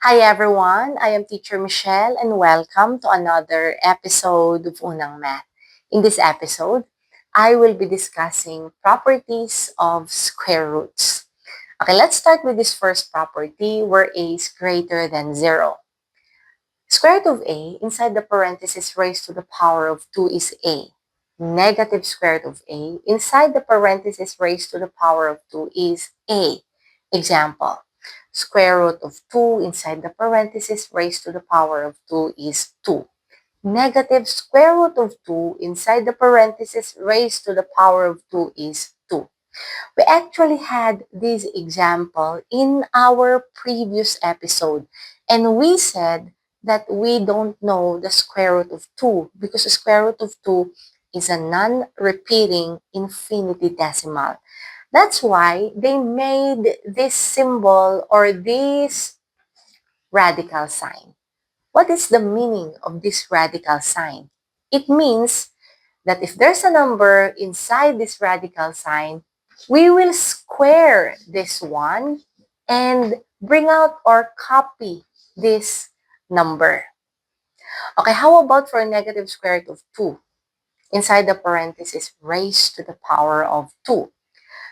Hi everyone, I am Teacher Michelle and welcome to another episode of Unang Math. In this episode, I will be discussing properties of square roots. Okay, let's start with this first property where a is greater than 0. Square root of a inside the parenthesis raised to the power of 2 is a. Negative square root of a inside the parenthesis raised to the power of 2 is a. Example, square root of 2 inside the parenthesis raised to the power of 2 is 2. Negative square root of 2 inside the parenthesis raised to the power of 2 is 2. We actually had this example in our previous episode, and we said that we don't know the square root of 2 because the square root of 2 is a non-repeating infinity decimal. That's why they made this symbol or this radical sign. What is the meaning of this radical sign? It means that if there's a number inside this radical sign, we will square this one and bring out or copy this number. Okay, how about for a negative square root of 2? Inside the parenthesis, raised to the power of 2.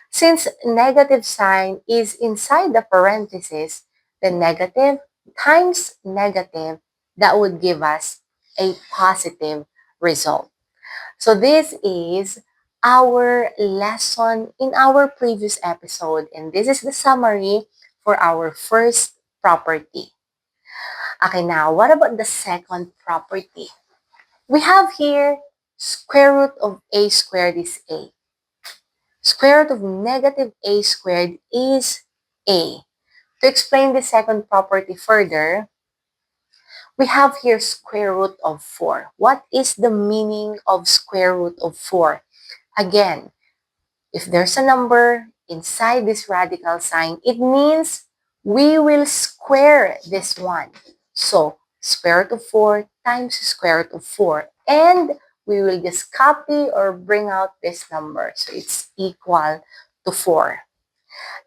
Since negative sign is inside the parenthesis, the negative times negative, that would give us a positive result. So this is our lesson in our previous episode, and this is the summary for our first property. Okay, now what about the second property? We have here square root of a squared is a. Square root of negative a squared is a. To explain the second property further, we have here square root of 4. What is the meaning of square root of 4? Again, if there's a number inside this radical sign, it means we will square this one. So, square root of 4 times square root of 4. And we will just copy or bring out this number. So, it's equal to 4.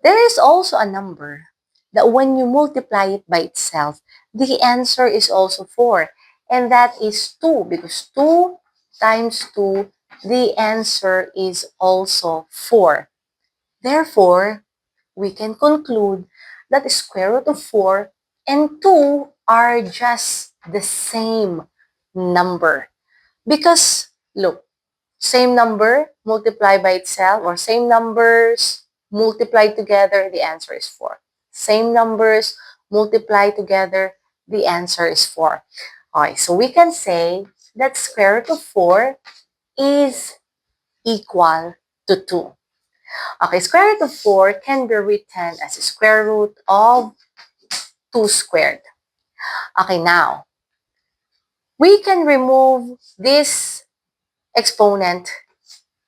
There is also a number that when you multiply it by itself, the answer is also 4. And that is 2 because 2 times 2, the answer is also 4. Therefore, we can conclude that the square root of 4 and 2 are just the same number. Because, look, same number multiplied by itself or same numbers multiplied together, the answer is 4. Same numbers multiplied together, the answer is 4. Okay, so we can say that square root of 4 is equal to 2. Okay, square root of 4 can be written as a square root of 2 squared. Okay, now, we can remove this exponent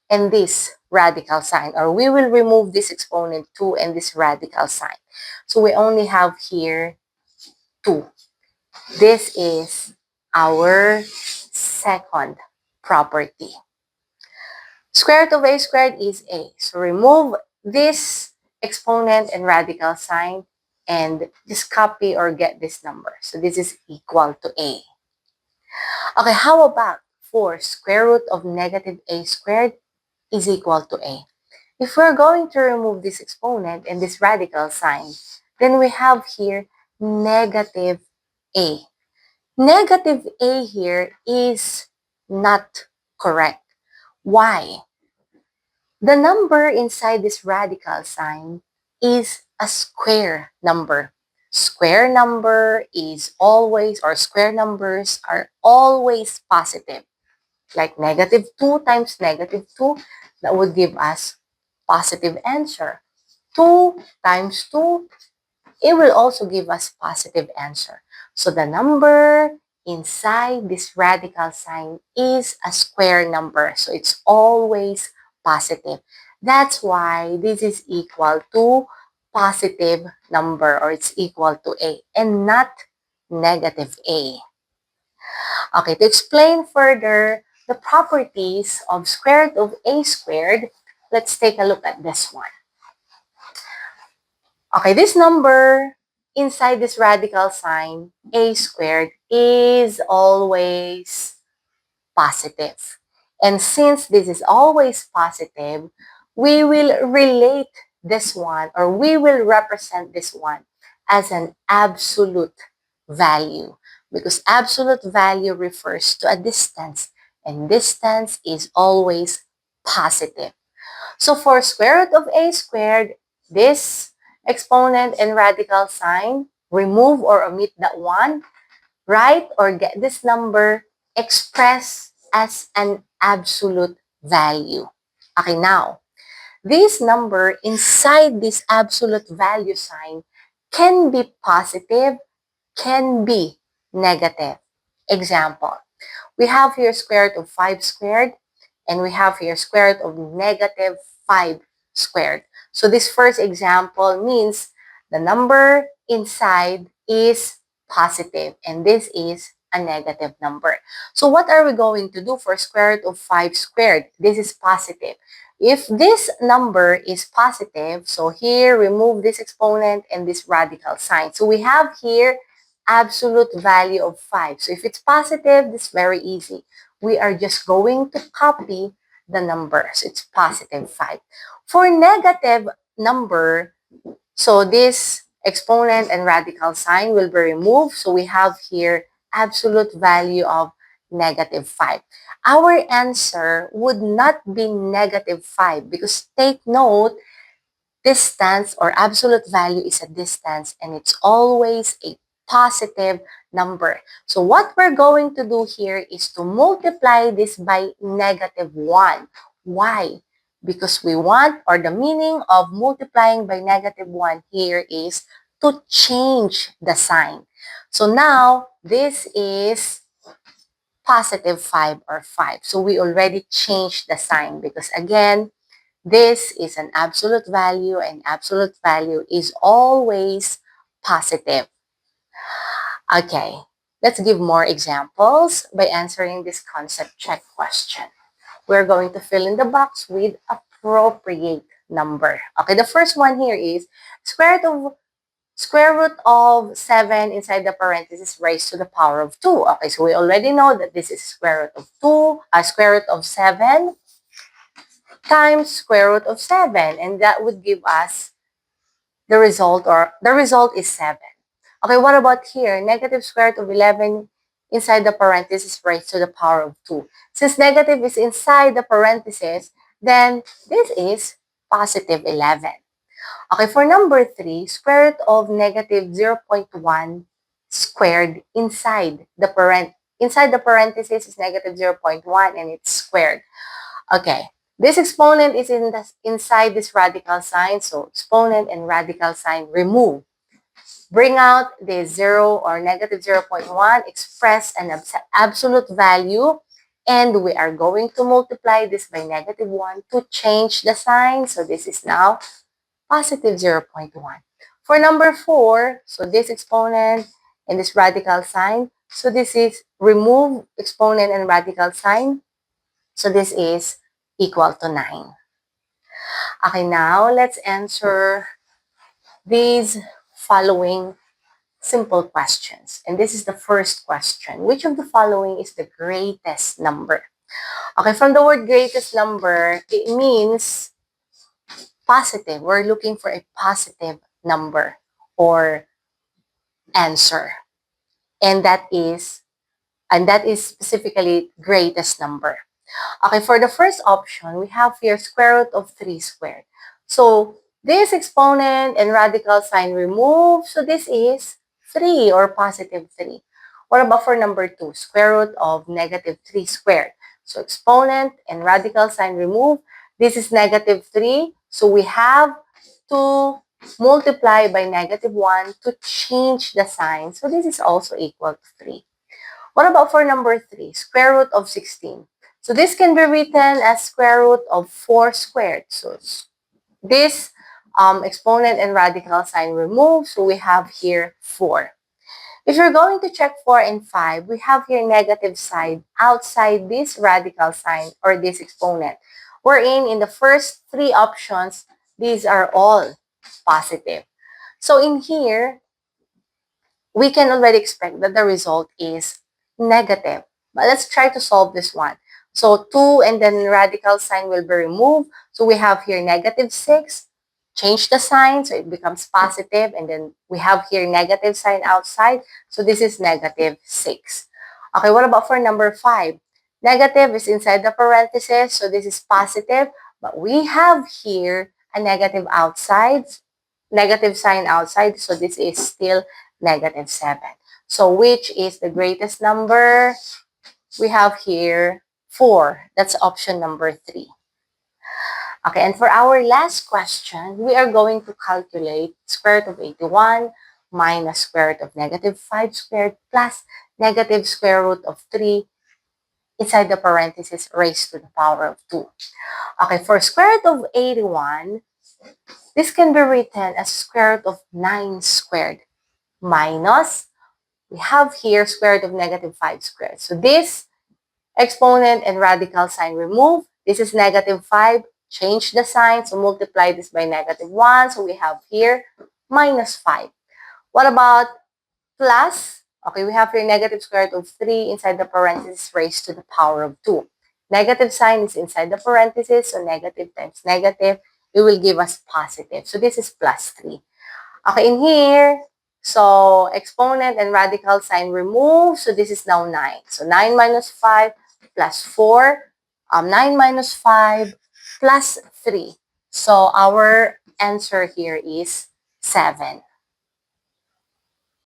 and this radical sign, or we will remove this exponent 2 and this radical sign. So we only have here 2. This is our second property. Square root of a squared is a. So remove this exponent and radical sign and just copy or get this number. So this is equal to a. Okay, how about for square root of negative a squared is equal to a? If we're going to remove this exponent and this radical sign, then we have here negative a. Negative a here is not correct. Why? The number inside this radical sign is a square number. Square number is always, or square numbers are always positive. Like negative 2 times negative 2, that would give us positive answer. 2 times 2, it will also give us positive answer. So the number inside this radical sign is a square number. So it's always positive. That's why this is equal to positive number, or it's equal to a and not negative a. Okay, to explain further the properties of square root of a squared, let's take a look at this one. Okay, this number inside this radical sign, a squared is always positive. And since this is always positive, we will relate this one, or we will represent this one as an absolute value, because absolute value refers to a distance, and distance is always positive. So for square root of a squared, this exponent and radical sign, remove or omit that one, write or get this number expressed as an absolute value. Okay, now, this number inside this absolute value sign can be positive, can be negative. Example, we have here square root of 5 squared, and we have here square root of negative 5 squared. So this first example means the number inside is positive, and this is a negative number. So what are we going to do for square root of 5 squared? This is positive. If this number is positive, so here remove this exponent and this radical sign. So we have here absolute value of 5. So if it's positive, it's very easy. We are just going to copy the numbers. It's positive 5. For negative number, so this exponent and radical sign will be removed. So we have here absolute value of negative 5. Our answer would not be negative 5, because take note, distance or absolute value is a distance, and it's always a positive number. So what we're going to do here is to multiply this by negative 1. Why? Because we want, or the meaning of multiplying by negative 1 here is to change the sign. So now, this is positive 5 or 5. So we already changed the sign, because again, this is an absolute value, and absolute value is always positive. Okay, let's give more examples by answering this concept check question. We're going to fill in the box with appropriate number. Okay, the first one here is square root of 7 inside the parenthesis raised to the power of 2. Okay, so we already know that this is square root of 2, square root of 7 times square root of 7, and that would give us the result, or the result is 7. Okay, what about here? Negative square root of 11 inside the parenthesis raised to the power of 2. Since negative is inside the parenthesis, then this is positive 11. Okay, for number 3, square root of negative 0.1 squared inside the parenthesis is negative 0.1, and it's squared. Okay, this exponent is inside this radical sign, so exponent and radical sign remove. Bring out the 0 or negative 0.1, express an absolute value, and we are going to multiply this by negative 1 to change the sign. So this is now positive 0.1. For number 4, so this exponent and this radical sign, so this is remove exponent and radical sign. So this is equal to 9. Okay, now let's answer these following simple questions. And this is the first question. Which of the following is the greatest number? Okay, from the word greatest number, it means positive. We're looking for a positive number or answer. And that is specifically greatest number. Okay, for the first option, we have here square root of 3 squared. So this exponent and radical sign removed. So this is 3 or positive 3. What about for number 2? Square root of negative 3 squared. So exponent and radical sign removed. This is negative 3. So we have to multiply by negative 1 to change the sign. So this is also equal to 3. What about for number 3? Square root of 16. So this can be written as square root of 4 squared. So this exponent and radical sign removed. So we have here 4. If you're going to check 4 and 5, we have here negative side outside this radical sign or this exponent. Wherein in the first 3 options, these are all positive. So in here, we can already expect that the result is negative. But let's try to solve this one. So 2 and then radical sign will be removed. So we have here negative 6. Change the sign so it becomes positive. And then we have here negative sign outside. So this is negative 6. Okay, what about for number 5? Negative is inside the parentheses. So this is positive. But we have here a negative outside, negative sign outside. So this is still negative 7. So which is the greatest number? We have here 4. That's option number 3. Okay, and for our last question, we are going to calculate square root of 81 minus square root of negative 5 squared plus negative square root of 3 inside the parentheses raised to the power of 2. Okay, for square root of 81, this can be written as square root of 9 squared minus, we have here square root of negative 5 squared. So this exponent and radical sign remove. This is negative 5. Change the sign. So multiply this by negative 1. So we have here minus 5. What about plus? Okay, we have here negative square root of 3 inside the parenthesis raised to the power of 2. Negative sign is inside the parenthesis. So negative times negative, it will give us positive. So this is plus 3. Okay, in here, so exponent and radical sign remove. So this is now 9. So 9 minus 5 plus 4. 9 minus 5 plus 3. So our answer here is 7.